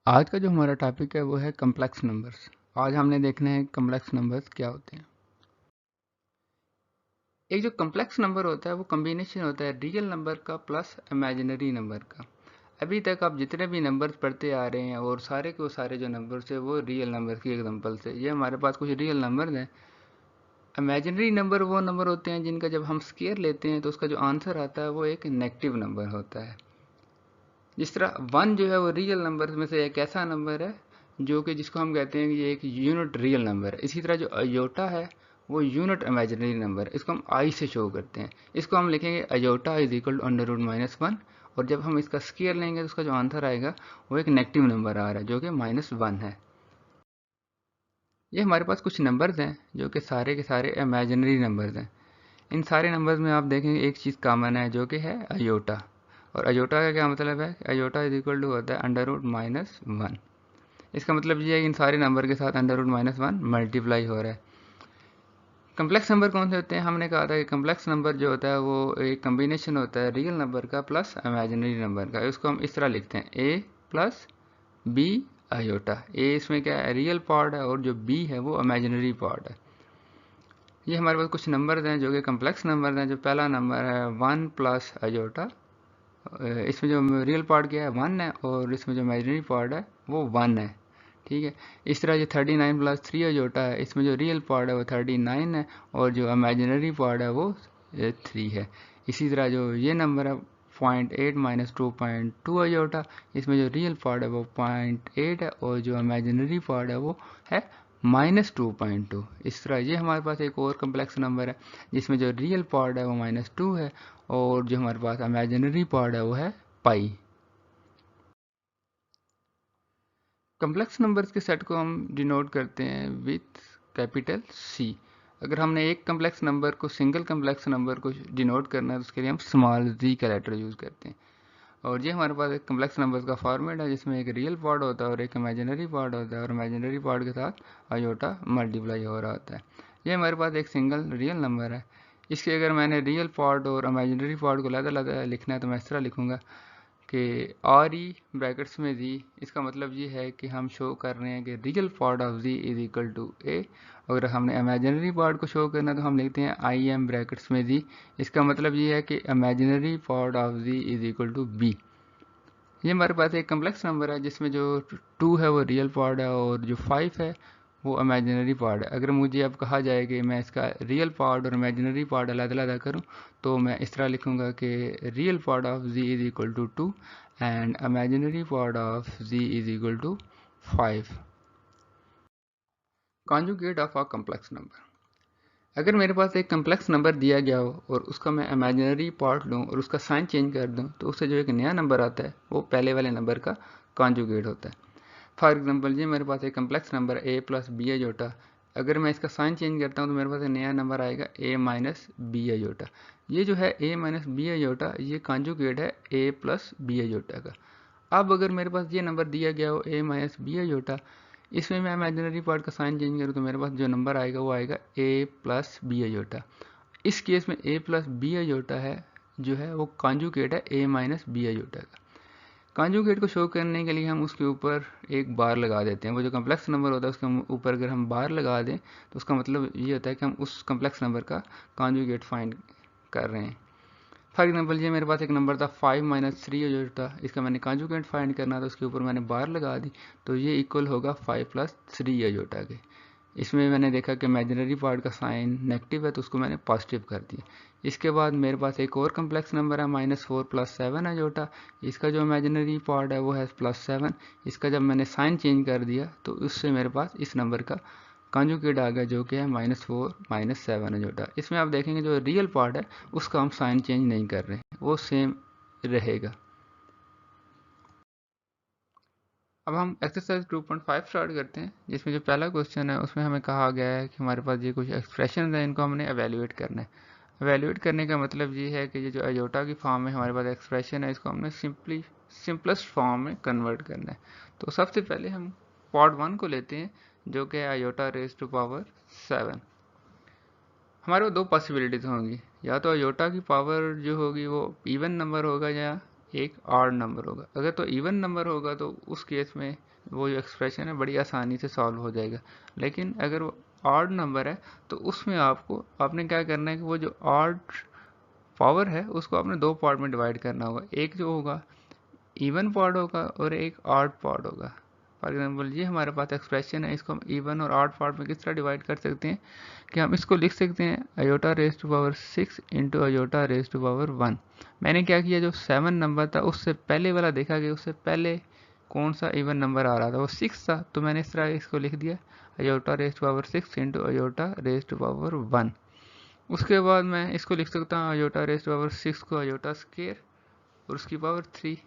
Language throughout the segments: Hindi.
आज का जो हमारा टॉपिक है वो है कम्प्लेक्स नंबर्स। आज हमने देखना है कम्प्लेक्स नंबर्स क्या होते हैं। एक जो कम्प्लेक्स नंबर होता है वो कम्बिनेशन होता है रियल नंबर का प्लस इमेजिनरी नंबर का। अभी तक आप जितने भी नंबर्स पढ़ते आ रहे हैं और सारे के सारे जो नंबर्स है वो रियल नंबर की एग्जांपल्स है। ये हमारे पास कुछ रियल नंबर्स हैं। इमेजिनरी नंबर वो नंबर होते हैं जिनका जब हम स्क्वायर लेते हैं तो उसका जो आंसर आता है वो एक नेगेटिव नंबर होता है। जिस तरह 1 जो है वो रियल नंबर में से एक ऐसा नंबर है जो कि जिसको हम कहते हैं कि ये एक यूनिट रियल नंबर है। इसी तरह जो अयोटा है वो यूनिट इमेजिनरी नंबर है। इसको हम आई से शो करते हैं। इसको हम लिखेंगे iota is equal to under root -1 और जब हम इसका स्क्वायर लेंगे तो उसका जो आंसर आएगा वो एक नेगेटिव नंबर आ रहा है जो कि -1 है। ये हमारे पास कुछ नंबर्स हैं जो कि सारे के सारे इमेजिनरी नंबर्स हैं। इन सारे नंबर्स में आप देखेंगे एक चीज़ कॉमन है जो कि है अयोटा। और अयोटा का क्या मतलब है? अयोटा इज इक्वल टू होता है अंडर रूट -1। इसका मतलब ये है कि इन सारे नंबर के साथ अंडर रूट -1 मल्टीप्लाई हो रहा है। कम्प्लेक्स नंबर कौन से होते हैं? हमने कहा था कि कम्प्लेक्स नंबर जो होता है वो एक कम्बिनेशन होता है रियल नंबर का प्लस इमेजिनरी नंबर का। इसको हम इस तरह लिखते हैं ए प्लस बी अयोटा। ए इसमें क्या है? रियल पार्ट है और जो बी है वो इमेजिनरी पार्ट है। ये हमारे पास कुछ नंबर्स हैं जो कि कम्प्लेक्स नंबर हैं। जो पहला नंबर है 1 प्लस अयोटा। इसमें जो रियल पार्ट क्या है 1 है और इसमें जो इमेजिनरी पार्ट है वो 1 है। ठीक है। इस तरह जो 39 प्लस 3 अयोटा है इसमें जो रियल पार्ट है वो 39 है और जो इमेजिनरी पार्ट है वो 3 है। इसी तरह जो ये नंबर है 0.8 माइनस 2.2 अयोटा, इसमें जो रियल पार्ट है वो 0.8 है और जो इमेजिनरी पार्ट है वो है -2.2। इस तरह ये हमारे पास एक और कम्प्लेक्स नंबर है जिसमें जो रियल पार्ट है वो -2 है और जो हमारे पास इमेजिनरी पार्ट है वो है पाई। कम्प्लेक्स नंबर्स के सेट को हम डिनोट करते हैं विथ कैपिटल सी। अगर हमने एक कम्प्लेक्स नंबर को सिंगल कम्प्लेक्स नंबर को डिनोट करना है तो उसके लिए हम स्मॉल जी का लेटर यूज़ करते हैं। और ये हमारे पास एक कम्प्लेक्स नंबर्स का फॉर्मेट है जिसमें एक रियल पार्ट होता है और एक इमेजिनरी पार्ट होता है और इमेजिनरी पार्ट के साथ अयोटा मल्टीप्लाई हो रहा होता है। ये हमारे पास एक सिंगल रियल नंबर है। इसके अगर मैंने रियल पार्ट और इमेजिनरी पार्ट को अलग-अलग लिखना है तो मैं इस तरह लिखूँगा कि आर ई ब्रैकेट्स में जी। इसका मतलब ये है कि हम शो कर रहे हैं कि real part of ji is equal to a. अगर हमने इमेजिनरी पार्ट को शो करना है तो हम लिखते हैं आई एम ब्रैकेट्स में जी। इसका मतलब ये है कि imaginary part of ji is equal to b. ये हमारे पास एक कम्प्लेक्स नंबर है जिसमें जो 2 है वो रियल पार्ट है और जो 5 है वो इमेजिनरी पार्ट है। अगर मुझे अब कहा जाए कि मैं इसका रियल पार्ट और इमेजिनरी पार्ट अलग-अलग करूं तो मैं इस तरह लिखूंगा कि real part of z is equal to 2 and imaginary part of z is equal to 5। Conjugate of a complex number. अगर मेरे पास एक कम्प्लेक्स नंबर दिया गया हो और उसका मैं इमेजिनरी पार्ट लूँ और उसका साइन चेंज कर दूँ तो उससे जो एक नया नंबर आता है वो पहले वाले नंबर का कॉन्जुगेट होता है। फॉर एग्जांपल ये मेरे पास एक complex number a plus b iota. अगर मैं इसका साइन चेंज करता हूँ तो मेरे पास एक नया नंबर आएगा ए माइनस बी अयोटा। ये जो है ए माइनस बी अयोटा ये कॉन्जुगेट है ए प्लस बी अयोटा का। अब अगर मेरे पास ये नंबर दिया गया हो ए माइनस बी अयोटा, इसमें मैं इमेजिनरी पार्ट का साइन चेंज करूँ तो मेरे पास जो नंबर आएगा वो आएगा ए प्लस बी अयोटा। इस केस में ए प्लस बी अयोटा है जो है वो कॉन्जुगेट है ए माइनस बी अयोटा का। कॉन्जुगेट को शो करने के लिए हम उसके ऊपर एक बार लगा देते हैं। वो जो कम्प्लेक्स नंबर होता है उसके ऊपर अगर हम बार लगा दें तो उसका मतलब ये होता है कि हम उस कम्प्लेक्स नंबर का कॉन्जुगेट फाइंड कर रहे हैं। फॉर एग्जाम्पल ये मेरे पास एक नंबर था 5 माइनस 3 जो था, इसका मैंने कॉन्जुगेट फाइंड करना था, उसके ऊपर मैंने बार लगा दी तो ये इक्वल होगा 5 प्लस 3 अयोटा के। इसमें मैंने देखा कि इमेजिनरी पार्ट का साइन नेगेटिव है तो उसको मैंने पॉजिटिव कर दिया। इसके बाद मेरे पास एक और कम्प्लेक्स नंबर है -4 प्लस 7 अयोटा। इसका जो इमेजिनरी पार्ट है वो है +7। इसका जब मैंने साइन चेंज कर दिया तो उससे मेरे पास इस नंबर का कॉन्जुगेट आ गया जो कि है -4 -7 अयोटा। इसमें आप देखेंगे जो रियल पार्ट है उसका हम साइन चेंज नहीं कर रहे हैं, वो सेम रहेगा। अब हम एक्सरसाइज 2.5 स्टार्ट करते हैं जिसमें जो पहला क्वेश्चन है उसमें हमें कहा गया है कि हमारे पास ये कुछ एक्सप्रेशन है, इनको हमने एवेल्यूएट करना है। एवेल्यूएट करने का मतलब ये है कि ये जो अयोटा की फॉर्म में हमारे पास एक्सप्रेशन है इसको हमने सिंपलेस्ट फॉर्म में कन्वर्ट करना है। तो सबसे पहले हम पार्ट 1 को लेते हैं जो कि अयोटा रेज टू पावर 7। हमारे पास दो पॉसिबिलिटीज होंगी, या तो अयोटा की पावर जो होगी वो इवन नंबर होगा या एक ऑड नंबर होगा। अगर तो इवन नंबर होगा तो उस केस में वो जो एक्सप्रेशन है बड़ी आसानी से सॉल्व हो जाएगा। लेकिन अगर वो ऑड नंबर है तो उसमें आपने क्या करना है कि वो जो ऑड पावर है उसको आपने दो पार्ट में डिवाइड करना होगा। एक जो होगा इवन पार्ट होगा और एक ऑड पार्ट होगा। फॉर एग्जाम्पल ये हमारे पास एक्सप्रेशन है, इसको हम इवन और ऑड पार्ट में किस तरह डिवाइड कर सकते हैं कि हम इसको लिख सकते हैं iota raise to power 6 into iota raise to power 1। मैंने क्या किया, जो 7 नंबर था उससे पहले वाला देखा कि उससे पहले कौन सा इवन नंबर आ रहा था, वो 6 था, तो मैंने इस तरह इसको लिख दिया iota raise to power 6 into iota raise to power 1। उसके बाद मैं इसको लिख सकता हूँ अयोटा रेज टू पावर 6 को अयोटा स्केयर और उसकी पावर 3,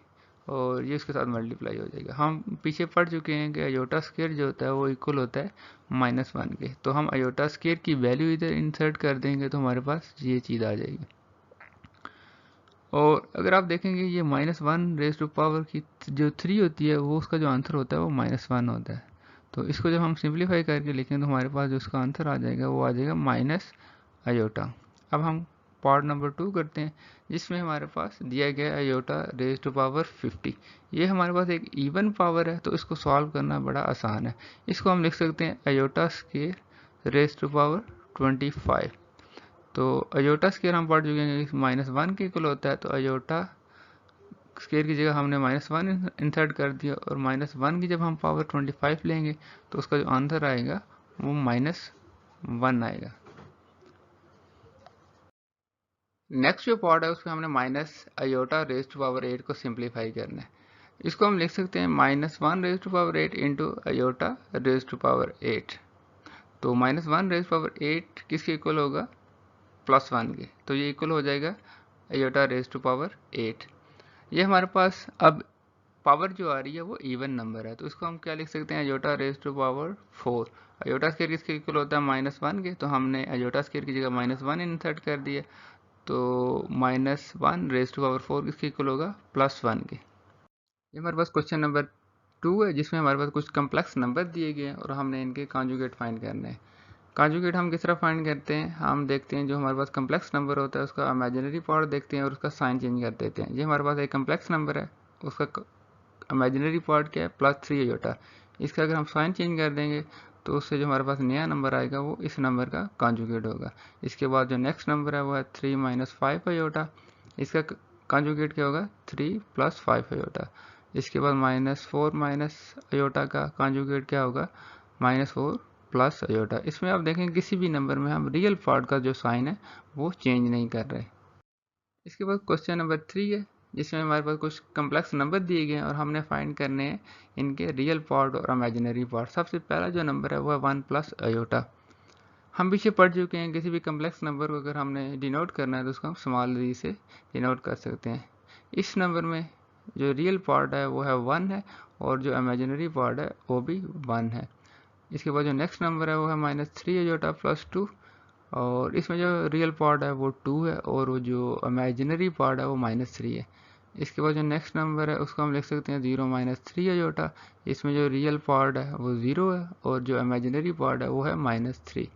और ये उसके साथ मल्टीप्लाई हो जाएगा। हम पीछे पढ़ चुके हैं कि अयोटा स्केयर जो होता है वो इक्वल होता है -1 के, तो हम अयोटा स्केयर की वैल्यू इधर इंसर्ट कर देंगे तो हमारे पास ये चीज़ आ जाएगी। और अगर आप देखेंगे ये -1 रेज टू पावर की जो 3 होती है वो उसका जो आंसर होता है वो -1 होता है। तो इसको जब हम सिंप्लीफाई करके लिखें तो हमारे पास जो उसका आंसर आ जाएगा वो आ जाएगा माइनस अयोटा। अब हम पार्ट नंबर 2 करते हैं, जिसमें हमारे पास दिया गया है अयोटा रेज टू पावर 50। ये हमारे पास एक इवन पावर है तो इसको सॉल्व करना बड़ा आसान है। इसको हम लिख सकते हैं iota square raise to power 25। तो अयोटा स्केयर हम पढ़ चुके हैं -1 के इक्वल होता है, तो अयोटा स्केयर की जगह हमने -1 इंसर्ट कर दिया और -1 की जब हम पावर 25 लेंगे तो उसका जो आंसर आएगा वो -1 आएगा। नेक्स्ट जो पार्ट है उसमें हमने minus iota raise to power 8 को सिंप्लीफाई करना है। इसको हम लिख सकते हैं -1 raise to power 8 into iota raise to power 8। तो -1 रेज टू पावर 8 किसके इक्वल होगा, +1 के, तो ये इक्वल हो जाएगा अयोटा रेज टू पावर 8। ये हमारे पास अब पावर जो आ रही है वो इवन नंबर है, तो इसको हम क्या लिख सकते हैं iota raise to power 4। Iota square किसके इक्वल होता है -1 के, तो हमने अयोटा स्केयर की जगह -1 इंसर्ट कर दिया, तो -1 रेज टू पावर 4 किसके इक्वल होगा, +1 के। ये हमारे पास क्वेश्चन नंबर 2 है, जिसमें हमारे पास कुछ कम्प्लेक्स नंबर दिए गए हैं और हमने इनके कॉन्जुगेट फाइंड करने हैं। कॉन्जुगेट हम किस तरह फाइंड करते हैं, हम देखते हैं जो हमारे पास कम्प्लेक्स नंबर होता है उसका इमेजिनरी पार्ट देखते हैं और उसका साइन चेंज कर देते हैं। ये हमारे पास एक कम्प्लेक्स नंबर है, उसका इमेजिनरी पार्ट क्या है, +3 अयोटा। इसका अगर हम साइन चेंज कर देंगे तो उससे जो हमारे पास नया नंबर आएगा वो इस नंबर का कॉन्जुगेट होगा। इसके बाद जो नेक्स्ट नंबर है वो है 3 - 5 अयोटा। इसका कॉन्जुगेट क्या होगा, 3 + 5 अयोटा। इसके बाद -4 अयोटा का कॉन्जुगेट क्या होगा, -4 + अयोटा। इसमें आप देखें किसी भी नंबर में हम रियल पार्ट का जो साइन है वो चेंज नहीं कर रहे। इसके बाद क्वेश्चन नंबर 3 है, जिसमें हमारे पास कुछ कम्प्लेक्स नंबर दिए गए हैं और हमने फाइंड करने हैं इनके रियल पार्ट और इमेजिनरी पार्ट। सबसे पहला जो नंबर है वो है 1 + अयोटा। हम पीछे पढ़ चुके हैं किसी भी कम्प्लेक्स नंबर को अगर हमने डिनोट करना है तो उसको हम स्मॉल d से डिनोट कर सकते हैं। इस नंबर में जो रियल पार्ट है वो है 1 है और जो इमेजिनरी पार्ट है वो भी 1 है। इसके बाद जो नेक्स्ट नंबर है वो है -3 अयोटा +2, और इसमें जो रियल पार्ट है वो 2 है और वो जो इमेजिनरी पार्ट है वो -3 है। इसके बाद जो नेक्स्ट नंबर है उसको हम लिख सकते हैं 0 - 3 अयोटा। इसमें जो रियल पार्ट है वो 0 है और जो इमेजिनरी पार्ट है वो है -3।